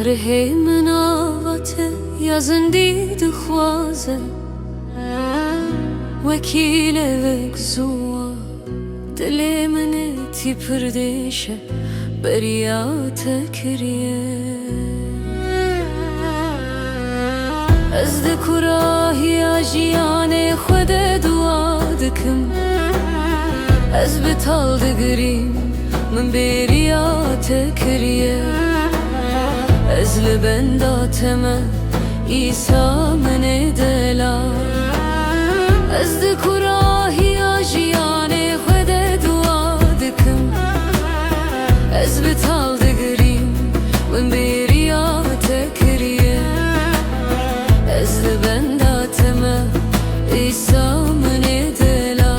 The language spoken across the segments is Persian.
رهی من آوته yazın didi خوازه وکیل وکزوا دل من تی پردشه بریات کریه از دکراهی آجیان خود دعا دکم از بتال دگریم من بریات کریه از لبنداتم ایسا من دلا از دکراهی آجیان خود دعا دکم از بتال دگریم من بریات کریه از لبنداتم ایسا من دلا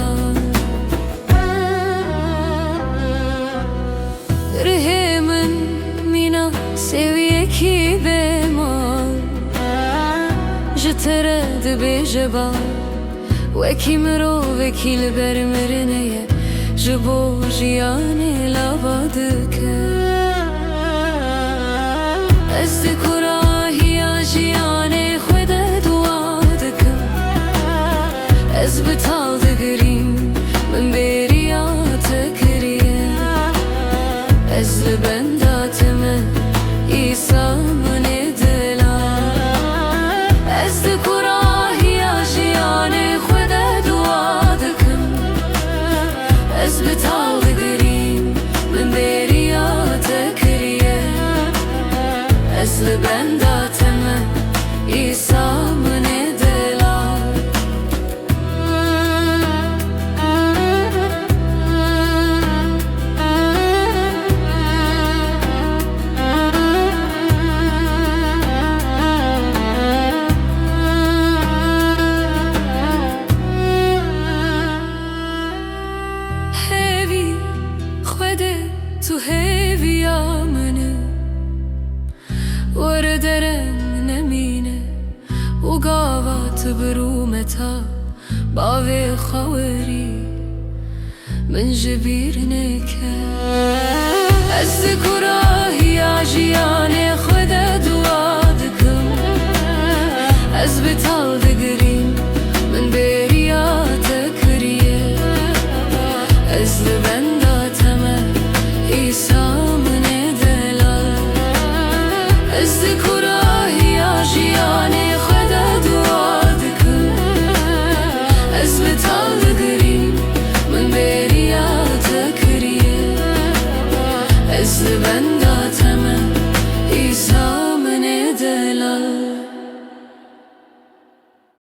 ره من مینا سویه کی به ما جترد به جبا وکی مرو وکیل بر مرنه جبو جیان لابد که از دکراهی آجیان خود دعا دکم از بتال دگریم من بریات کریه از لبنداتم ایسا من دلا از دکراهی آجیان خود دعا دکم از بتال دگریم من بریات کریه از لبنداتم ایسا من دلا تو هیویا منه وردرم نمینه و گاوات برومتا باوی خوری من جبیر نکه از دکراهی آجیان خود دعا دکم از بتال دگریم من بریات کریه از لبنداتم ایسا من دلا از دکراهی آجیان خود دعا دکم از بتال دگریم من بریات کریه از لبند